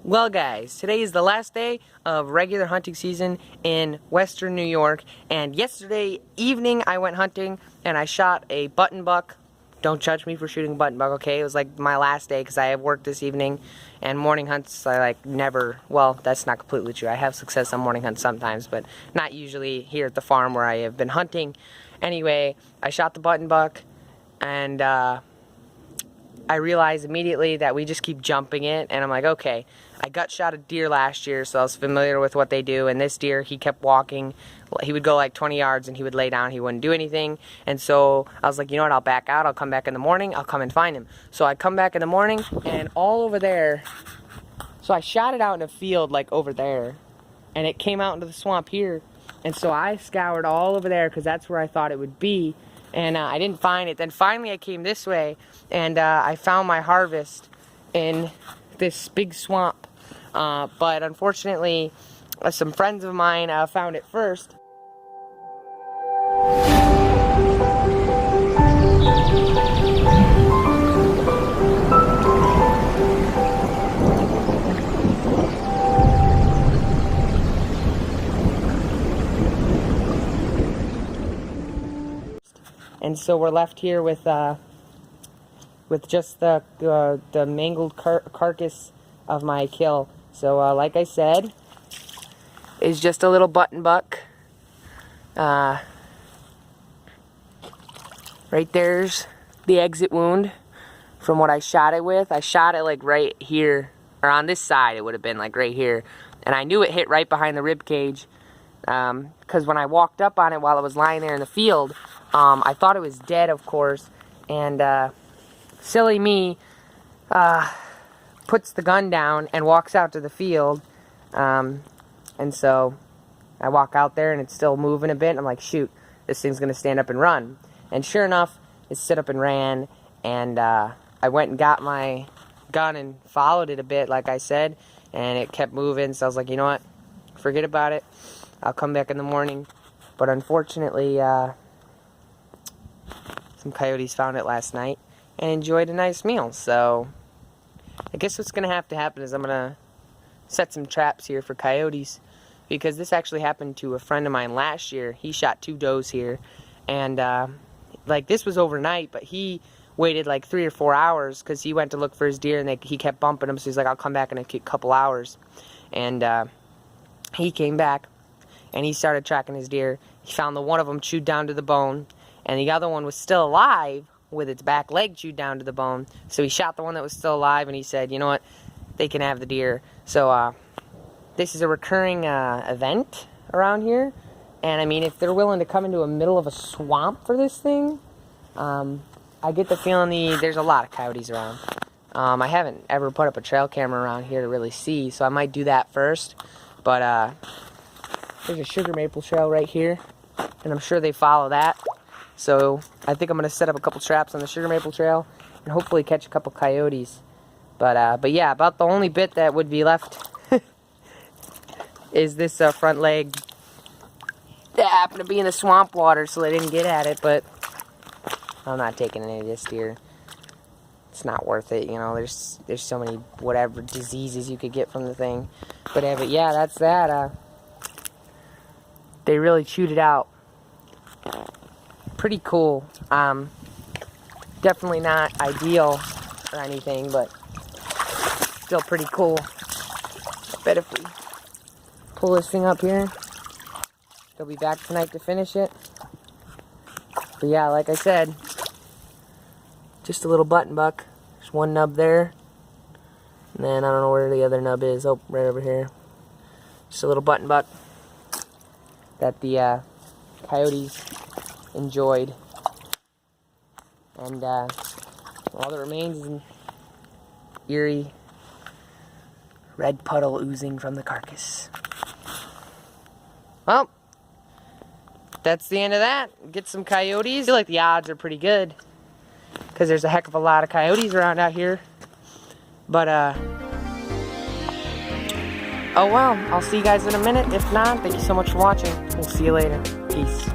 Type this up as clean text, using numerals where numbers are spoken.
Well guys, today is the last day of regular hunting season in western New York, and yesterday evening I went hunting and I shot a button buck. Don't judge me for shooting a button buck, okay? It was like my last day because I have work this evening, and morning hunts I like never, well, that's not completely true. I have success on morning hunts sometimes, but not usually here at the farm where I have been hunting. Anyway, I shot the button buck, and I realized immediately that we just keep jumping it, and I'm like, okay, I gut shot a deer last year, so I was familiar with what they do, and this deer, he kept walking. He would go like 20 yards and he would lay down, he wouldn't do anything, and so I was like, you know what, I'll back out, I'll come back in the morning, I'll come and find him. So I come back in the morning, and all over there, so I shot it out in a field like over there, and it came out into the swamp here, and so I scoured all over there because that's where I thought it would be, and I didn't find it. Then finally I came this way, and I found my harvest in this big swamp, but unfortunately some friends of mine found it first. And so we're left here with just the mangled carcass of my kill. So like I said, it's just a little button buck. Right there's the exit wound from what I shot it with. I shot it like right here, or on this side it would have been like right here, and I knew it hit right behind the rib cage, because when I walked up on it while it was lying there in the field, I thought it was dead, of course, and silly me puts the gun down and walks out to the field, and so I walk out there and it's still moving a bit, and I'm like, shoot, this thing's gonna stand up and run. And sure enough, it stood up and ran, and I went and got my gun and followed it a bit, like I said, and it kept moving, so I was like, you know what, forget about it, I'll come back in the morning. But unfortunately, some coyotes found it last night and enjoyed a nice meal, so I guess what's going to have to happen is I'm going to set some traps here for coyotes, because this actually happened to a friend of mine last year. He shot 2 does here, and like this was overnight, but he waited like 3 or 4 hours because he went to look for his deer, and he kept bumping him, so he's like, I'll come back in a couple hours. And he came back and he started tracking his deer. He found the one of them chewed down to the bone, and the other one was still alive with its back leg chewed down to the bone. So he shot the one that was still alive, and he said, you know what, they can have the deer. So this is a recurring event around here, and I mean, if they're willing to come into the middle of a swamp for this thing, I get the feeling there's a lot of coyotes around. I haven't ever put up a trail camera around here to really see, so I might do that first. But there's a sugar maple trail right here, and I'm sure they follow that. So I think I'm going to set up a couple traps on the sugar maple trail and hopefully catch a couple coyotes. But yeah, about the only bit that would be left is this front leg that happened to be in the swamp water, so they didn't get at it. But I'm not taking any of this deer. It's not worth it, you know. There's so many whatever diseases you could get from the thing. But yeah, that's that. They really chewed it out. Pretty cool. Definitely not ideal or anything, but still pretty cool. Bet if we pull this thing up here, they'll be back tonight to finish it. But yeah, like I said, just a little button buck. There's one nub there, and then I don't know where the other nub is. Oh, right over here. Just a little button buck that the coyotes enjoyed, and all that remains is an eerie red puddle oozing from the carcass. Well, that's the end of that. Get some coyotes. I feel like the odds are pretty good because there's a heck of a lot of coyotes around out here. But oh well, I'll see you guys in a minute. If not, thank you so much for watching. We'll see you later. Peace.